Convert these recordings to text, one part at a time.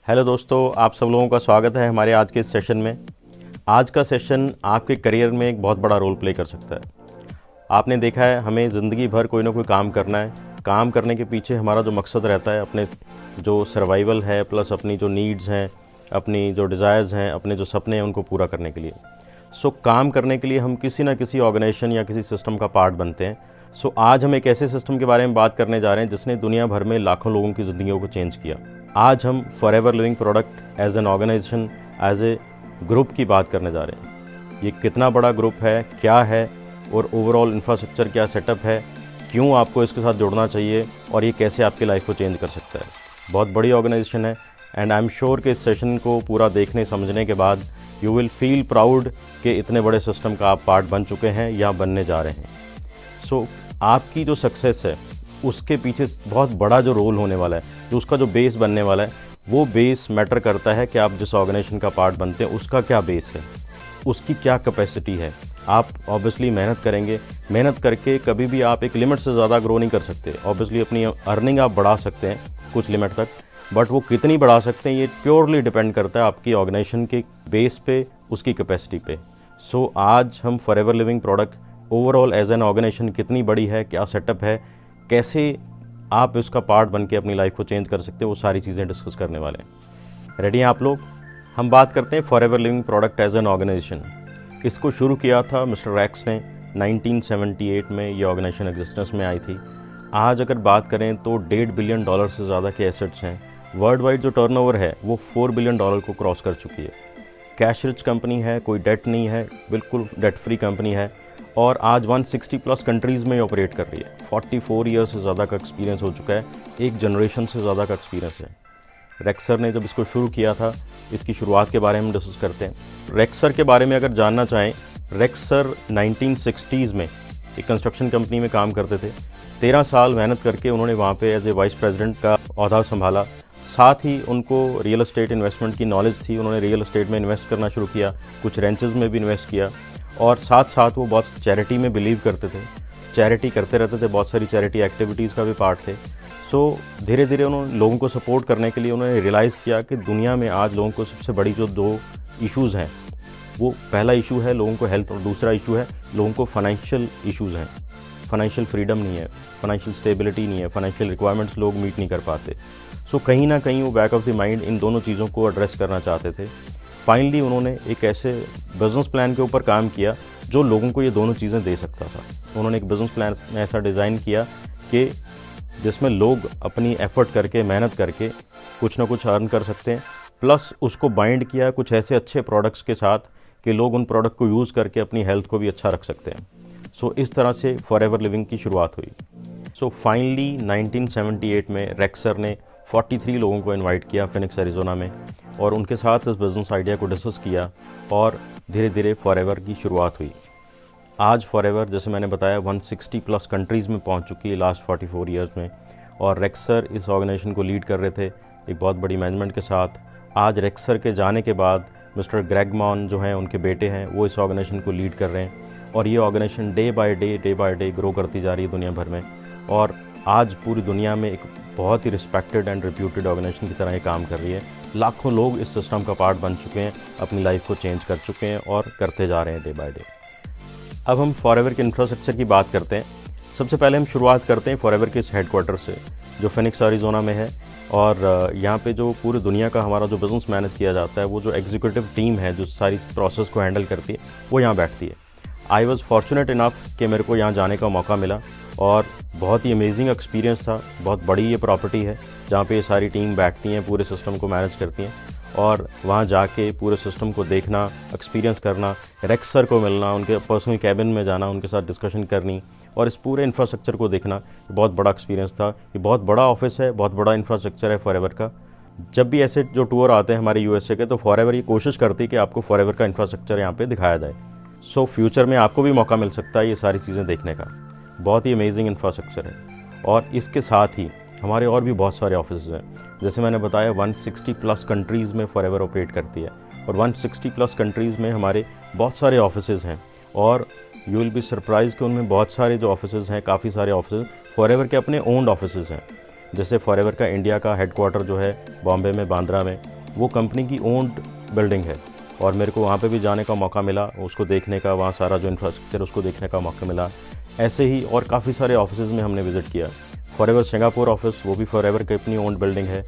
Hello दोस्तों, आप सब लोगों का स्वागत है हमारे आज के इस सेशन में। आज का सेशन आपके करियर में एक बहुत बड़ा रोल प्ले कर सकता है। आपने देखा है, हमें ज़िंदगी भर कोई ना कोई काम करना है। काम करने के पीछे हमारा जो मकसद रहता है, अपने जो सर्वाइवल है प्लस अपनी जो नीड्स हैं, अपनी जो डिज़ायर्स हैं, अपने जो सपने हैं उनको पूरा करने के लिए। काम करने के लिए हम किसी ना किसी ऑर्गेनाइजेशन या किसी सिस्टम का पार्ट बनते हैं। आज हम एक ऐसे सिस्टम के बारे में बात करने जा रहे हैं जिसने दुनिया भर में लाखों लोगों की ज़िंदगियों को चेंज किया। आज हम forever living product as an organization, as a group की बात करने जा रहे हैं। ये कितना बड़ा ग्रुप है, क्या है, और ओवरऑल इंफ्रास्ट्रक्चर क्या सेटअप है, क्यों आपको इसके साथ जुड़ना चाहिए और ये कैसे आपकी लाइफ को चेंज कर सकता है। बहुत बड़ी ऑर्गेनाइजेशन है एंड आई एम श्योर कि इस सेशन को पूरा देखने समझने के बाद यू विल फील प्राउड कि इतने बड़े सिस्टम का आप पार्ट बन चुके हैं या बनने जा रहे हैं। आपकी जो सक्सेस है उसके पीछे बहुत बड़ा जो रोल होने वाला है, जो उसका जो बेस बनने वाला है, वो बेस मैटर करता है कि आप जिस ऑर्गेनाइजेशन का पार्ट बनते हैं उसका क्या बेस है, उसकी क्या कैपेसिटी है। आप ऑब्वियसली मेहनत करेंगे, मेहनत करके कभी भी आप एक लिमिट से ज़्यादा ग्रो नहीं कर सकते। ऑब्वियसली अपनी अर्निंग आप बढ़ा सकते हैं कुछ लिमिट तक, बट वो कितनी बढ़ा सकते हैं ये प्योरली डिपेंड करता है आपकी ऑर्गेनाइजेशन के बेस पे, उसकी कैपेसिटी पे। आज हम forever living product overall as an organization कितनी बड़ी है, क्या सेटअप है, कैसे आप इसका पार्ट बन के अपनी लाइफ को चेंज कर सकते हो, वो सारी चीज़ें डिस्कस करने वाले हैं। रेडी हैं आप लोग? हम बात करते हैं forever living product as an organization. इसको शुरू किया था मिस्टर रैक्स ने 1978 में। ये ऑर्गेनाइजेशन एग्जिस्टेंस में आई थी। आज अगर बात करें तो $1.5 बिलियन से ज़्यादा के एसेट्स हैं। वर्ल्ड वाइड जो टर्नओवर है वो $4 बिलियन को क्रॉस कर चुकी है। कैश रिच कंपनी है, कोई डेट नहीं है, बिल्कुल डेट फ्री कंपनी है, और आज 160 प्लस कंट्रीज़ में ऑपरेट कर रही है। 44 ईयर से ज़्यादा का एक्सपीरियंस हो चुका है, एक जनरेशन से ज़्यादा का एक्सपीरियंस है। रेक्सर ने जब इसको शुरू किया था, इसकी शुरुआत के बारे में डिस्कस करते हैं। रेक्सर के बारे में अगर जानना चाहें, रेक्सर 1960s में एक कंस्ट्रक्शन कंपनी में काम करते थे। 13 साल मेहनत करके उन्होंने वहाँ पे एज ए वाइस प्रेसिडेंट का ओहदा संभाला। साथ ही उनको रियल एस्टेट इन्वेस्टमेंट की नॉलेज थी, उन्होंने रियल एस्टेट में इन्वेस्ट करना शुरू किया, कुछ रेंचेस में भी इन्वेस्ट किया, और साथ साथ वो बहुत चैरिटी में बिलीव करते थे, चैरिटी करते रहते थे, बहुत सारी चैरिटी एक्टिविटीज़ का भी पार्ट थे। धीरे धीरे उन्होंने लोगों को सपोर्ट करने के लिए उन्होंने रियलाइज़ किया कि दुनिया में आज लोगों को सबसे बड़ी जो दो इश्यूज़ हैं, वो पहला इशू है लोगों को हेल्थ, और दूसरा इशू है लोगों को फाइनेंशियल इश्यूज़ हैं। फाइनेंशियल फ्रीडम नहीं है, फाइनेंशियल स्टेबिलिटी नहीं है, फाइनेंशियल रिक्वायरमेंट्स लोग मीट नहीं कर पाते। कहीं ना कहीं वो back of the mind in दोनों चीज़ों को एड्रेस करना चाहते थे। फाइनली उन्होंने एक ऐसे बिज़नेस प्लान के ऊपर काम किया जो लोगों को ये दोनों चीज़ें दे सकता था। उन्होंने एक बिज़नेस प्लान ऐसा डिज़ाइन किया कि जिसमें लोग अपनी एफ़र्ट करके, मेहनत करके कुछ ना कुछ अर्न कर सकते हैं, प्लस उसको बाइंड किया कुछ ऐसे अच्छे प्रोडक्ट्स के साथ कि लोग उन प्रोडक्ट को यूज़ करके अपनी हेल्थ को भी अच्छा रख सकते हैं। इस तरह से फॉरएवर लिविंग की शुरुआत हुई। फाइनली 1978 में रेक्सर ने 43 लोगों को इनवाइट किया फिनिक्स एरिज़ोना में, और उनके साथ इस बिज़नेस आइडिया को डिस्कस किया, और धीरे धीरे फॉरएवर की शुरुआत हुई। आज फॉरएवर, जैसे मैंने बताया, 160 प्लस कंट्रीज़ में पहुंच चुकी है लास्ट 44 ईयर्स में, और रेक्सर इस ऑर्गेनाइजेशन को लीड कर रहे थे एक बहुत बड़ी मैनेजमेंट के साथ। आज रेक्सर के जाने के बाद मिस्टर ग्रेग मॉन जो हैं, उनके बेटे हैं, वो इस ऑर्गेनाइजेशन को लीड कर रहे हैं, और ये organization day by day grow करती जा रही है दुनिया भर में, और आज पूरी दुनिया में एक बहुत ही रिस्पेक्टेड एंड रिप्यूटेड ऑर्गेनाइजेशन की तरह ये काम कर रही है। लाखों लोग इस सिस्टम का पार्ट बन चुके हैं, अपनी लाइफ को चेंज कर चुके हैं और करते जा रहे हैं डे बाय डे। अब हम फॉरएवर के इंफ्रास्ट्रक्चर की बात करते हैं। सबसे पहले हम शुरुआत करते हैं फॉरएवर के इस हेडक्वार्टर से, जो फिनिक्स एरिज़ोना में है, और यहाँ पे जो पूरी दुनिया का हमारा जो बिज़नेस मैनेज किया जाता है, वो जो एग्जीक्यूटिव टीम है जो सारी प्रोसेस को हैंडल करती है, वो यहाँ बैठती है। आई वॉज़ फॉर्चुनेट इनफ कि मेरे को यहाँ जाने का मौका मिला, और बहुत ही अमेजिंग एक्सपीरियंस था। बहुत बड़ी ये प्रॉपर्टी है जहाँ पे ये सारी टीम बैठती हैं, पूरे सिस्टम को मैनेज करती हैं, और वहाँ जाके पूरे सिस्टम को देखना, एक्सपीरियंस करना, रेक्सर को मिलना, उनके पर्सनल कैबिन में जाना, उनके साथ डिस्कशन करनी, और इस पूरे इंफ्रास्ट्रक्चर को देखना, ये बहुत बड़ा एक्सपीरियंस था। ये बहुत बड़ा ऑफिस है, बहुत बड़ा इंफ्रास्ट्रक्चर है फॉरएवर का। जब भी ऐसे जो टूर आते हैं हमारे यूएसए के, तो फॉरएवर ये कोशिश करती है कि आपको फॉरएवर का इंफ्रास्ट्रक्चर यहाँ पे दिखाया जाए। फ्यूचर में आपको भी मौका मिल सकता है ये सारी चीज़ें देखने का। बहुत ही अमेजिंग इंफ्रास्ट्रक्चर है, और इसके साथ ही हमारे और भी बहुत सारे ऑफिस हैं। जैसे मैंने बताया, 160 प्लस कंट्रीज़ में फॉरएवर ऑपरेट करती है, और 160 प्लस कंट्रीज़ में हमारे बहुत सारे ऑफिसेज़ हैं, और यू विल बी सरप्राइज कि उनमें बहुत सारे जो ऑफिसेज़ हैं, काफ़ी सारे ऑफिसेज़ फॉरएवर के अपने ओन्ड ऑफिसेज़ हैं। जैसे फॉरएवर का इंडिया का हेडक्वार्टर जो है बॉम्बे में, बांद्रा में, वो कंपनी की ओन्ड बिल्डिंग है और मेरे को वहाँ पे भी जाने का मौका मिला, उसको देखने का, वहाँ सारा जो इंफ्रास्ट्रक्चर उसको देखने का मौका मिला। ऐसे ही और काफ़ी सारे ऑफिसेज़ में हमने विज़िट किया। फॉरएवर सिंगापुर ऑफिस, वो भी फॉरएवर की अपनी ओन्ड बिल्डिंग है।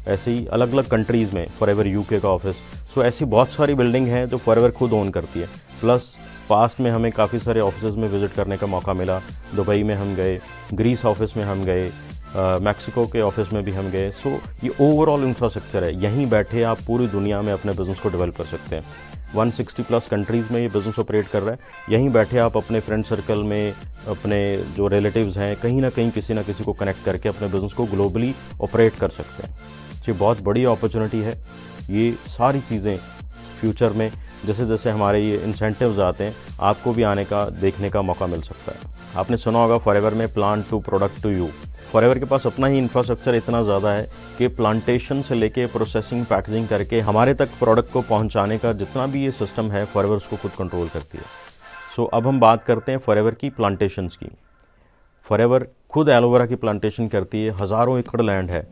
ऐसे ही अलग अलग कंट्रीज़ में फॉरएवर यूके का ऑफिस। सो ऐसी बहुत सारी बिल्डिंग हैं जो फॉरएवर खुद ओन करती है। प्लस पास्ट में हमें काफ़ी सारे ऑफिसेज़ में विज़िट करने का मौका मिला। दुबई में हम गए, ग्रीस ऑफिस में हम गए, मैक्सिको के ऑफिस में भी हम गए। सो ये ओवरऑल इंफ्रास्ट्रक्चर है, यहीं बैठे आप पूरी दुनिया में अपने बिज़नेस को डेवलप कर सकते हैं। 160 प्लस कंट्रीज़ में ये बिज़नेस ऑपरेट कर रहा है। यहीं बैठे आप अपने फ्रेंड सर्कल में, अपने जो रिलेटिव्स हैं, कहीं ना कहीं किसी ना किसी को कनेक्ट करके अपने बिज़नेस को ग्लोबली ऑपरेट कर सकते हैं। ये बहुत बड़ी अपॉर्चुनिटी है। ये सारी चीज़ें फ्यूचर में जैसे जैसे हमारे ये इंसेंटिव्स आते हैं, आपको भी आने का, देखने का मौका मिल सकता है। आपने सुना होगा फॉरएवर में plant to product to you. Forever के पास अपना ही इंफ्रास्ट्रक्चर इतना ज़्यादा है कि प्लांटेशन से लेके प्रोसेसिंग, पैकेजिंग करके हमारे तक प्रोडक्ट को पहुंचाने का जितना भी ये सिस्टम है, फॉरएवर उसको खुद कंट्रोल करती है। सो अब हम बात करते हैं फॉरएवर की प्लांटेशंस की। फॉरएवर खुद एलोवेरा की प्लांटेशन करती है। हज़ारों एकड़ लैंड है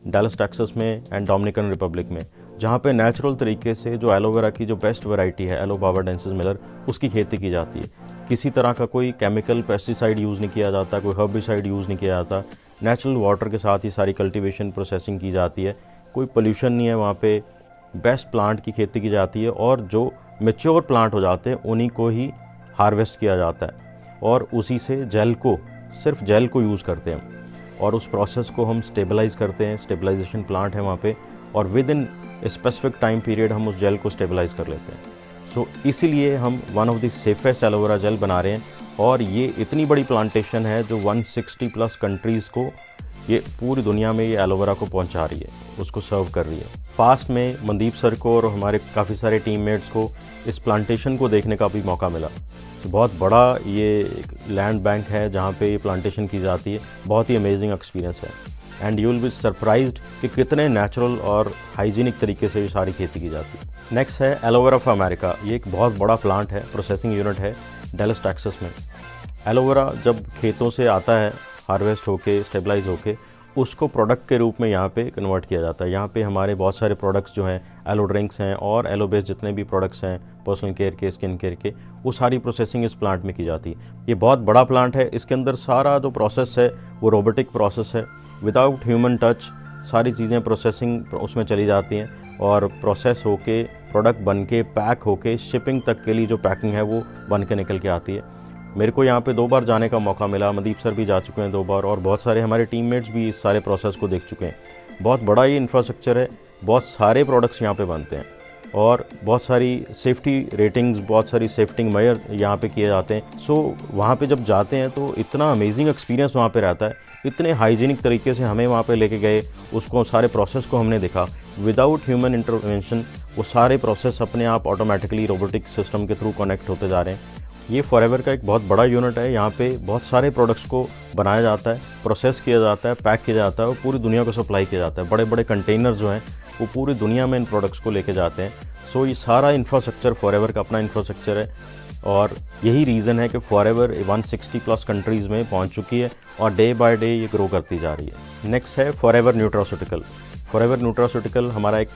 डैलस टेक्सास में एंड डोमिनिकन रिपब्लिक में, जहाँ पे नेचुरल तरीके से जो एलोवेरा की जो बेस्ट वैरायटी है, एलो बावर्डेंसिस मिलर, उसकी खेती की जाती है। किसी तरह का कोई केमिकल पेस्टिसाइड यूज़ नहीं किया जाता, कोई हर्बिसाइड यूज़ नहीं किया जाता। नेचुरल वाटर के साथ ही सारी कल्टीवेशन प्रोसेसिंग की जाती है। कोई पोल्यूशन नहीं है वहाँ पे। बेस्ट प्लांट की खेती की जाती है और जो मेच्योर प्लांट हो जाते हैं उन्हीं को ही हार्वेस्ट किया जाता है और उसी से जेल को, सिर्फ जेल को यूज़ करते हैं और उस प्रोसेस को हम स्टेबलाइज़ करते हैं। स्टेबलाइजेशन प्लांट है वहाँ पे और with in specific time period हम उस जेल को स्टेबलाइज़ कर लेते हैं। सो इसीलिए हम one of the safest aloe vera gel बना रहे हैं और ये इतनी बड़ी प्लांटेशन है जो 160 प्लस कंट्रीज़ को, ये पूरी दुनिया में ये एलोवेरा को पहुंचा रही है, उसको सर्व कर रही है। पास्ट में मनदीप सर को और हमारे काफ़ी सारे टीममेट्स को इस प्लांटेशन को देखने का भी मौका मिला। तो बहुत बड़ा ये लैंड बैंक है जहाँ पे ये प्लांटेशन की जाती है। बहुत ही अमेजिंग एक्सपीरियंस है and you will be surprised कि कितने नेचुरल और हाइजीनिक तरीके से ये सारी खेती की जाती है। नेक्स्ट है एलोवेरा ऑफ अमेरिका। ये एक बहुत बड़ा प्लांट है, प्रोसेसिंग यूनिट है डैलस टेक्सास में। एलोवेरा जब खेतों से आता है, हार्वेस्ट होके, स्टेबलाइज होके, उसको प्रोडक्ट के रूप में यहाँ पे कन्वर्ट किया जाता है। यहाँ पे हमारे बहुत सारे प्रोडक्ट्स जो हैं, एलो ड्रिंक्स हैं और एलो बेस्ड जितने भी प्रोडक्ट्स हैं, पर्सनल केयर के, स्किन केयर के, वो सारी प्रोसेसिंग इस प्लांट में की जाती है। ये बहुत बड़ा प्लांट है। इसके अंदर सारा जो प्रोसेस है वो रोबोटिक प्रोसेस है, विदाउट ह्यूमन टच सारी चीज़ें प्रोसेसिंग उसमें चली जाती हैं और प्रोसेस होके, प्रोडक्ट बन के, पैक होके, शिपिंग तक के लिए जो पैकिंग है वो बन के निकल के आती है। मेरे को यहाँ पे 2 बार जाने का मौका मिला। मनदीप सर भी जा चुके हैं 2 बार और बहुत सारे हमारे टीममेट्स भी इस सारे प्रोसेस को देख चुके हैं। बहुत बड़ा ये इंफ्रास्ट्रक्चर है, बहुत सारे प्रोडक्ट्स यहाँ पे बनते हैं और बहुत सारी सेफ्टी रेटिंग्स, बहुत सारी सेफ्टी मेजर यहाँ पे किए जाते हैं। सो वहाँ पे जब जाते हैं तो इतना अमेजिंग एक्सपीरियंस वहाँ पे रहता है। इतने हाइजीनिक तरीके से हमें वहाँ पे लेके गए, उसको सारे प्रोसेस को हमने देखा विदाउट ह्यूमन इंटरवेंशन। वो सारे प्रोसेस अपने आप ऑटोमेटिकली रोबोटिक सिस्टम के थ्रू कनेक्ट होते जा रहे हैं। ये फॉरएवर का एक बहुत बड़ा यूनिट है। यहाँ पे बहुत सारे प्रोडक्ट्स को बनाया जाता है, प्रोसेस किया जाता है, पैक किया जाता है और पूरी दुनिया को सप्लाई किया जाता है। बड़े बड़े कंटेनर जो हैं वो पूरी दुनिया में इन प्रोडक्ट्स को लेके जाते हैं। सो ये सारा इंफ्रास्ट्रक्चर फॉरएवर का अपना इंफ्रास्ट्रक्चर है और यही रीज़न है कि फॉरएवर 160 प्लस कंट्रीज़ में पहुँच चुकी है और डे बाय डे ये ग्रो करती जा रही है। नेक्स्ट है फॉरएवर न्यूट्रास्यूटिकल। फॉरएवर न्यूट्रास्यूटिकल हमारा एक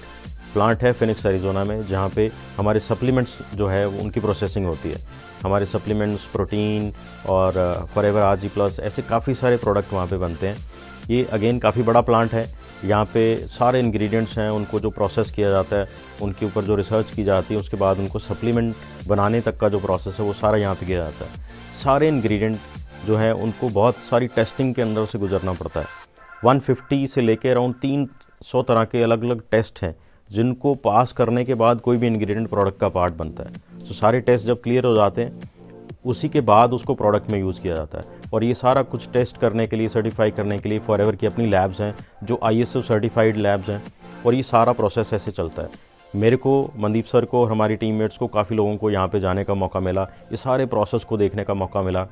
प्लांट है फिनिक्स एरिज़ोना में, जहाँ पे हमारे सप्लीमेंट्स जो है वो उनकी प्रोसेसिंग होती है। हमारे सप्लीमेंट्स, प्रोटीन और फॉरएवर आरजी प्लस, ऐसे काफ़ी सारे प्रोडक्ट वहाँ पे बनते हैं। ये अगेन काफ़ी बड़ा प्लांट है। यहाँ पे सारे इंग्रेडिएंट्स हैं, उनको जो प्रोसेस किया जाता है, उनके ऊपर जो रिसर्च की जाती है, उसके बाद उनको सप्लीमेंट बनाने तक का जो प्रोसेस है वो सारा यहाँ पे किया जाता है। सारे इंग्रेडिएंट जो हैं उनको बहुत सारी टेस्टिंग के अंदर से गुजरना पड़ता है। 150 से लेके अराउंड 300 तरह के अलग अलग टेस्ट हैं जिनको पास करने के बाद कोई भी इंग्रेडिएंट प्रोडक्ट का पार्ट बनता है। तो सारे टेस्ट जब क्लियर हो जाते हैं उसी के बाद उसको प्रोडक्ट में यूज़ किया जाता है। और ये सारा कुछ टेस्ट करने के लिए, सर्टिफाई करने के लिए फॉरएवर की अपनी लैब्स हैं जो ISO सर्टिफाइड लैब्स हैं और ये सारा प्रोसेस ऐसे चलता है। मेरे को, मनदीप सर को और हमारी टीममेट्स को, काफ़ी लोगों को यहाँ पे जाने का मौका मिला, ये सारे प्रोसेस को देखने का मौका मिला।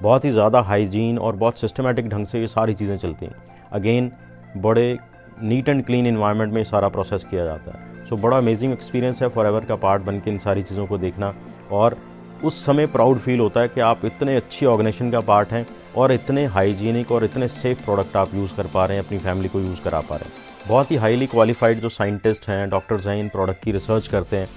बहुत ही ज़्यादा हाइजीन और बहुत सिस्टमेटिक ढंग से ये सारी चीज़ें चलती हैं। अगेन बड़े नीट एंड क्लीन इन्वायरमेंट में सारा प्रोसेस किया जाता है। सो बड़ा अमेजिंग एक्सपीरियंस है फॉरएवर का पार्ट बन के इन सारी चीज़ों को देखना और उस समय प्राउड फील होता है कि आप इतने अच्छी ऑर्गेनाइजेशन का पार्ट हैं और इतने हाइजीनिक और इतने सेफ प्रोडक्ट आप यूज़ कर पा रहे हैं, अपनी फैमिली को यूज़ करा पा रहे हैं। बहुत ही हाईली क्वालिफाइड जो साइंटिस्ट हैं, डॉक्टर्स हैं, इन प्रोडक्ट की रिसर्च करते हैं।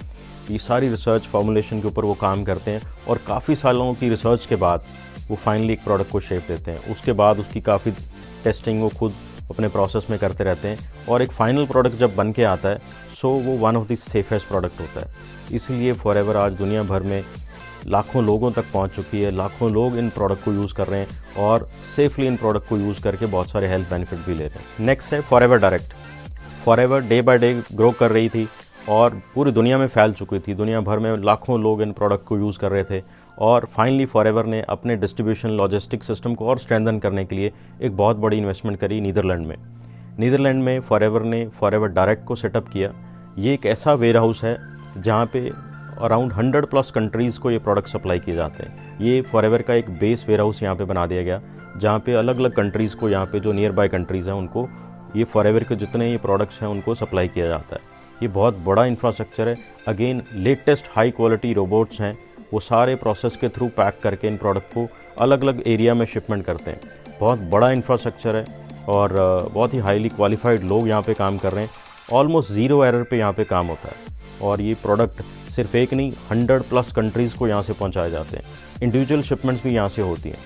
ये सारी रिसर्च फॉर्मुलेशन के ऊपर वो काम करते हैं और काफ़ी सालों की रिसर्च के बाद वो फाइनली एक प्रोडक्ट को शेप देते हैं। उसके बाद उसकी काफ़ी टेस्टिंग वो खुद अपने प्रोसेस में करते रहते हैं और एक फाइनल प्रोडक्ट जब बन के आता है सो वो one of the safest product होता है। इसलिए फॉरएवर आज दुनिया भर में लाखों लोगों तक पहुंच चुकी है, लाखों लोग इन प्रोडक्ट को यूज़ कर रहे हैं और सेफली इन प्रोडक्ट को यूज़ करके बहुत सारे हेल्थ बेनिफिट भी ले रहे हैं। नेक्स्ट है forever direct. Forever day by day grow कर रही थी और पूरी दुनिया में फैल चुकी थी। दुनिया भर में लाखों लोग इन प्रोडक्ट को यूज़ कर रहे थे और फाइनली फॉरएवर ने अपने डिस्ट्रीब्यूशन लॉजिस्टिक सिस्टम को और स्ट्रेंथन करने के लिए एक बहुत बड़ी इन्वेस्टमेंट करी नीदरलैंड में। नीदरलैंड में फॉरएवर ने फॉरएवर डायरेक्ट को सेटअप किया। ये एक ऐसा वेयर हाउस है जहाँ पे अराउंड 100+ कंट्रीज़ को ये प्रोडक्ट सप्लाई किए जाते हैं। ये फॉरएवर का एक बेस वेयर हाउस यहाँ पे बना दिया गया जहाँ पे अलग अलग कंट्रीज़ को, यहाँ पे जो नियर बाय कंट्रीज़ हैं उनको ये फॉरएवर के जितने ये प्रोडक्ट्स हैं उनको सप्लाई किया जाता है। ये बहुत बड़ा इंफ्रास्ट्रक्चर है। Again latest high quality robots हैं, वो सारे प्रोसेस के थ्रू पैक करके इन प्रोडक्ट को अलग अलग एरिया में शिपमेंट करते हैं। बहुत बड़ा इंफ्रास्ट्रक्चर है और बहुत ही हाईली क्वालिफाइड लोग यहाँ पे काम कर रहे हैं। ऑलमोस्ट ज़ीरो एरर पे यहाँ पे काम होता है और ये प्रोडक्ट सिर्फ एक नहीं 100+ कंट्रीज़ को यहाँ से पहुँचाए जाते हैं। इंडिविजुअल शिपमेंट्स भी यहाँ से होती हैं।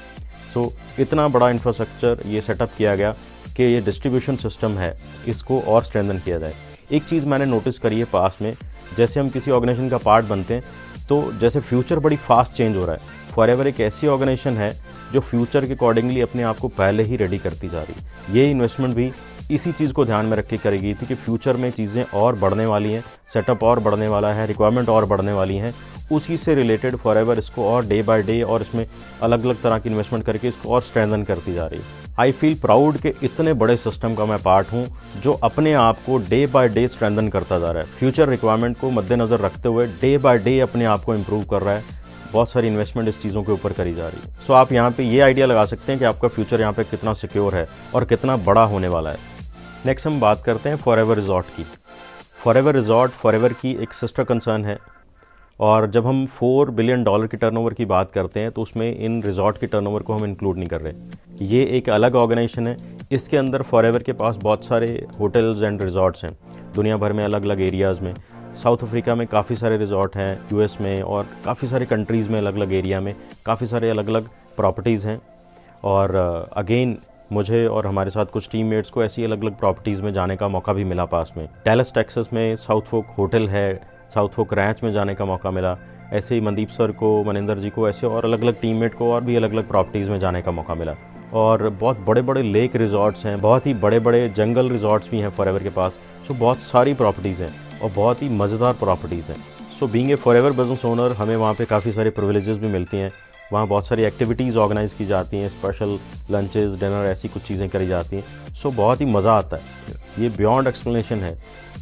सो इतना बड़ा इंफ्रास्ट्रक्चर ये सेटअप किया गया कि ये डिस्ट्रीब्यूशन सिस्टम है इसको और स्ट्रेंथन किया जाए। एक चीज़ मैंने नोटिस करी है पास में, जैसे हम किसी ऑर्गेनाइजेशन का पार्ट बनते हैं तो जैसे फ्यूचर बड़ी फास्ट चेंज हो रहा है। फॉरएवर एक ऐसी ऑर्गेनाइजेशन है जो फ्यूचर के अकॉर्डिंगली अपने आप को पहले ही रेडी करती जा रही है। ये इन्वेस्टमेंट भी इसी चीज़ को ध्यान में रख के करी गई थी कि फ्यूचर में चीज़ें और बढ़ने वाली हैं, सेटअप और बढ़ने वाला है, रिक्वायरमेंट और बढ़ने वाली हैं। उसी से रिलेटेड फॉरएवर इसको और डे बाय डे और इसमें अलग अलग तरह की इन्वेस्टमेंट करके इसको और स्ट्रेंथन करती जा रही है। आई फील प्राउड कि इतने बड़े सिस्टम का मैं पार्ट हूँ जो अपने आप को डे बाय डे स्ट्रेंथन करता जा रहा है। फ्यूचर रिक्वायरमेंट को मद्देनज़र रखते हुए डे बाय डे अपने आप को इम्प्रूव कर रहा है। बहुत सारी इन्वेस्टमेंट इस चीज़ों के ऊपर करी जा रही है। सो आप यहाँ पे ये आइडिया लगा सकते हैं कि आपका फ्यूचर यहाँ पे कितना सिक्योर है और कितना बड़ा होने वाला है। नेक्स्ट हम बात करते हैं फॉरएवर रिजॉर्ट की। फॉरएवर रिजॉर्ट फॉरएवर की एक सिस्टर कंसर्न है और जब हम $4 बिलियन की टर्नओवर की बात करते हैं तो उसमें इन रिजॉर्ट की टर्नओवर को हम इंक्लूड नहीं कर रहे। ये एक अलग ऑर्गेनाइजेशन है। इसके अंदर फॉरएवर के पास बहुत सारे होटल्स एंड रिजॉर्ट्स हैं दुनिया भर में अलग अलग एरियाज़ में। साउथ अफ्रीका में काफ़ी सारे रिजॉर्ट हैं, यूएस में और काफ़ी सारे कंट्रीज़ में अलग अलग एरिया में काफ़ी सारे अलग अलग प्रॉपर्टीज़ हैं। और अगेन मुझे और हमारे साथ कुछ टीममेट्स को ऐसी अलग अलग प्रॉपर्टीज़ में जाने का मौका भी मिला। पास में डैलस टेक्सास में साउथ फोक होटल है, साउथ फोक रैंच में जाने का मौका मिला। ऐसे ही मनदीप सर को, मनिंदर जी को, ऐसे और अलग अलग टीममेट को और भी अलग अलग प्रॉपर्टीज़ में जाने का मौका मिला। और बहुत बड़े बड़े लेक रिजॉर्ट्स हैं, बहुत ही बड़े बड़े जंगल रिजॉर्ट्स भी हैं फॉरएवर के पास। सो बहुत सारी प्रॉपर्टीज़ हैं और बहुत ही मज़ेदार प्रॉपर्टीज़ हैं। So being a forever business owner हमें वहाँ पे काफ़ी सारे प्रिविलेजेस भी मिलती हैं। वहाँ बहुत सारी एक्टिविटीज़ ऑर्गेनाइज़ की जाती हैं, स्पेशल लंचेस, डिनर, ऐसी कुछ चीज़ें करी जाती हैं। सो बहुत ही मज़ा आता है। ये बियॉन्ड एक्सप्लेनेशन है।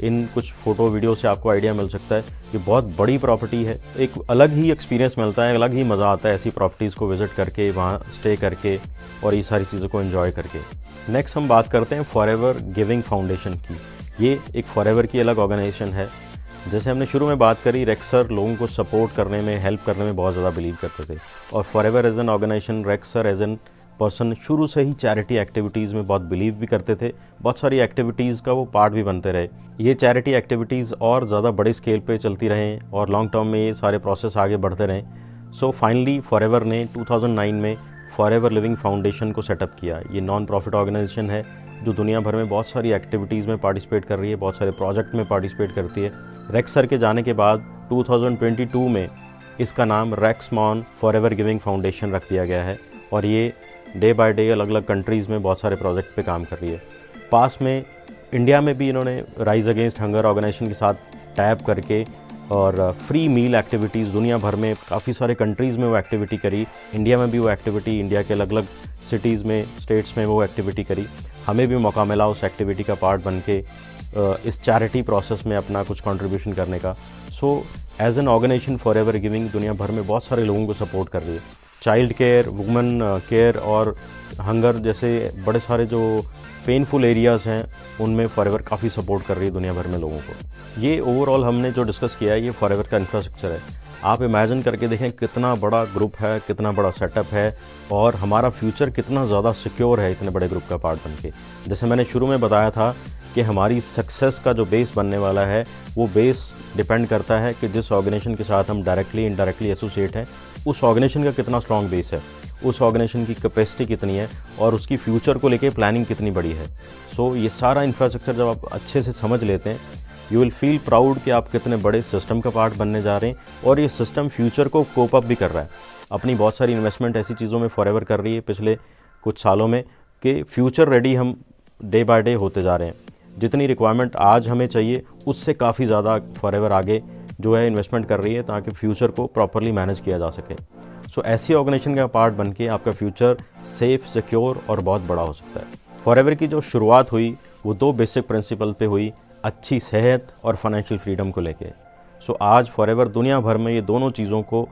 इन कुछ फ़ोटो वीडियो से आपको आइडिया मिल सकता है। ये बहुत बड़ी प्रॉपर्टी है, एक अलग ही एक्सपीरियंस मिलता है, अलग ही मज़ा आता है ऐसी प्रॉपर्टीज़ को विज़िट करके, वहाँ स्टे करके और ये सारी चीज़ों को एंजॉय करके। नेक्स्ट हम बात करते हैं फॉरएवर गिविंग फाउंडेशन की। ये एक फॉरएवर की अलग ऑर्गेनाइजेशन है। जैसे हमने शुरू में बात करी, रेक्सर लोगों को सपोर्ट करने में, हेल्प करने में बहुत ज़्यादा बिलीव करते थे और फॉरएवर एज एन ऑर्गेनाइजेशन, रेक्सर एज एन पर्सन शुरू से ही चैरिटी एक्टिविटीज़ में बहुत बिलीव भी करते थे। बहुत सारी एक्टिविटीज़ का वो पार्ट भी बनते रहे। ये चैरिटी एक्टिविटीज़ और ज़्यादा बड़े स्केल पे चलती रहें और लॉन्ग टर्म में ये सारे प्रोसेस आगे बढ़ते रहें। सो फाइनली फॉरएवर ने 2009 में फॉरएवर लिविंग फाउंडेशन को सेटअप किया। ये नॉन प्रॉफिट ऑर्गेनाइजेशन है जो दुनिया भर में बहुत सारी एक्टिविटीज़ में पार्टिसिपेट कर रही है, बहुत सारे प्रोजेक्ट में पार्टिसिपेट करती है। रेक्सर के जाने के बाद 2022 में इसका नाम रेक्समॉन फॉरएवर गिविंग फाउंडेशन रख दिया गया है और ये डे बाय डे अलग अलग कंट्रीज़ में बहुत सारे प्रोजेक्ट पे काम कर रही है। पास में इंडिया में भी इन्होंने राइज अगेंस्ट हंगर ऑर्गेनाइजेशन के साथ टैप करके और फ्री मील एक्टिविटीज़ दुनिया भर में काफ़ी सारे कंट्रीज़ में वो एक्टिविटी करी। इंडिया में भी वो एक्टिविटी, इंडिया के अलग अलग सिटीज़ में, स्टेट्स में वो एक्टिविटी करी। हमें भी मौका मिला उस एक्टिविटी का पार्ट बन के इस चैरिटी प्रोसेस में अपना कुछ कंट्रीब्यूशन करने का। So as an organization forever giving दुनिया भर में बहुत सारे लोगों को सपोर्ट कर रही है। चाइल्ड केयर, वुमेन केयर और हंगर जैसे बड़े सारे जो पेनफुल एरियाज़ हैं उनमें फॉरएवर काफ़ी सपोर्ट कर रही है दुनिया भर में लोगों को। ये ओवरऑल हमने जो डिस्कस किया है ये फॉरएवर का इंफ्रास्ट्रक्चर है। आप इमेजिन करके देखें कितना बड़ा ग्रुप है, कितना बड़ा सेटअप है और हमारा फ्यूचर कितना ज़्यादा सिक्योर है इतने बड़े ग्रुप का पार्ट बन के। जैसे मैंने शुरू में बताया था कि हमारी सक्सेस का जो बेस बनने वाला है वो बेस डिपेंड करता है कि जिस ऑर्गेनाइजेशन के साथ हम डायरेक्टली इनडायरेक्टली एसोसिएट हैं उस ऑर्गेनाइजेशन का कितना स्ट्रॉन्ग बेस है, उस ऑर्गेनाइजेशन की कैपेसिटी कितनी है और उसकी फ्यूचर को लेके प्लानिंग कितनी बड़ी है। सो ये सारा इंफ्रास्ट्रक्चर जब आप अच्छे से समझ लेते हैं, यू विल फील प्राउड कि आप कितने बड़े सिस्टम का पार्ट बनने जा रहे हैं और ये सिस्टम फ्यूचर को कोप अप भी कर रहा है। अपनी बहुत सारी इन्वेस्टमेंट ऐसी चीज़ों में फॉरएवर कर रही है पिछले कुछ सालों में कि फ्यूचर रेडी हम डे बाय डे होते जा रहे हैं। जितनी रिक्वायरमेंट आज हमें चाहिए उससे काफ़ी ज़्यादा फॉरएवर आगे जो है इन्वेस्टमेंट कर रही है ताकि फ्यूचर को प्रॉपरली मैनेज किया जा सके। सो ऐसी ऑर्गेनाइजेशन का पार्ट बन के आपका फ्यूचर सेफ, सिक्योर और बहुत बड़ा हो सकता है। फॉरएवर की जो शुरुआत हुई वो 2 बेसिक प्रिंसिपल पे हुई, अच्छी सेहत और फाइनेंशियल फ्रीडम को लेके। सो आज फॉरएवर दुनिया भर में ये दोनों चीज़ों को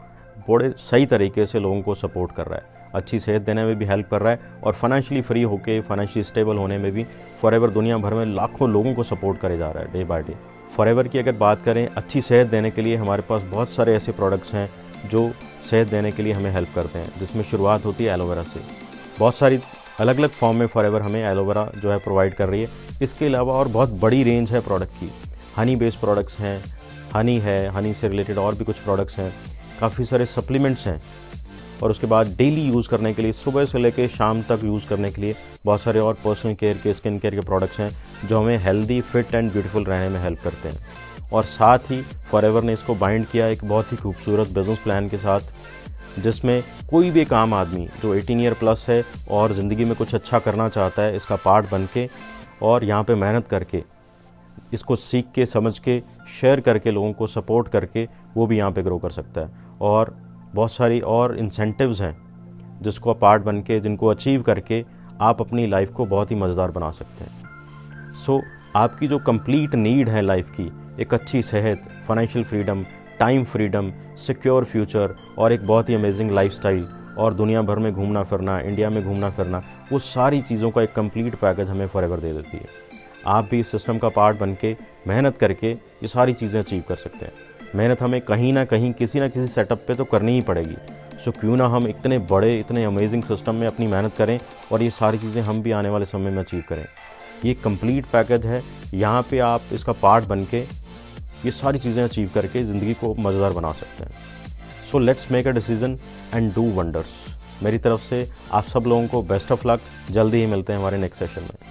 बड़े सही तरीके से लोगों को सपोर्ट कर रहा है। अच्छी सेहत देने में भी हेल्प कर रहा है और फाइनेंशियली फ्री होके फाइनेंशियली स्टेबल होने में भी फॉरएवर दुनिया भर में लाखों लोगों को सपोर्ट करे जा रहा है डे बाय डे। फॉरएवर की अगर बात करें अच्छी सेहत देने के लिए, हमारे पास बहुत सारे ऐसे प्रोडक्ट्स हैं जो सेहत देने के लिए हमें हेल्प करते हैं, जिसमें शुरुआत होती है एलोवेरा से। बहुत सारी अलग अलग फॉर्म में फॉरएवर हमें एलोवेरा जो है प्रोवाइड कर रही है। इसके अलावा और बहुत बड़ी रेंज है प्रोडक्ट की। हनी बेस्ड प्रोडक्ट्स हैं, हनी है, हनी से रिलेटेड और भी कुछ प्रोडक्ट्स हैं, काफ़ी सारे सप्लीमेंट्स हैं और उसके बाद डेली यूज़ करने के लिए, सुबह से लेकर शाम तक यूज़ करने के लिए बहुत सारे और पर्सनल केयर के, स्किन केयर के प्रोडक्ट्स हैं जो हमें हेल्दी, फिट एंड ब्यूटीफुल रहने में हेल्प करते हैं। और साथ ही फॉरएवर ने इसको बाइंड किया एक बहुत ही खूबसूरत बिजनेस प्लान के साथ, जिसमें कोई भी काम आदमी जो 18 ईयर प्लस है और ज़िंदगी में कुछ अच्छा करना चाहता है, इसका पार्ट बन के और यहाँ पे मेहनत करके, इसको सीख के, समझ के, शेयर करके, लोगों को सपोर्ट करके वो भी यहाँ पे ग्रो कर सकता है। और बहुत सारी और इंसेंटिव्स हैं जिसको पार्ट बन के, जिनको अचीव करके आप अपनी लाइफ को बहुत ही मज़ेदार बना सकते हैं। सो आपकी जो कंप्लीट नीड है लाइफ की, एक अच्छी सेहत, financial freedom, time freedom, secure future और एक बहुत ही अमेजिंग लाइफस्टाइल और दुनिया भर में घूमना फिरना, इंडिया में घूमना फिरना, वो सारी चीज़ों का एक कंप्लीट पैकेज हमें फॉरएवर दे देती है। आप भी इस सिस्टम का पार्ट बन के मेहनत करके ये सारी चीज़ें अचीव कर सकते हैं। मेहनत हमें कहीं ना कहीं किसी ना किसी सेटअप पे तो करनी ही पड़ेगी। सो क्यों ना हम इतने बड़े, इतने अमेजिंग सिस्टम में अपनी मेहनत करें और ये सारी चीज़ें हम भी आने वाले समय में अचीव करें। ये कंप्लीट पैकेज है, यहाँ पे आप इसका पार्ट बन के ये सारी चीज़ें अचीव करके ज़िंदगी को मज़ेदार बना सकते हैं। So let's make a decision and do wonders. मेरी तरफ से आप सब लोगों को बेस्ट ऑफ लक। जल्दी ही मिलते हैं हमारे नेक्स्ट सेशन में।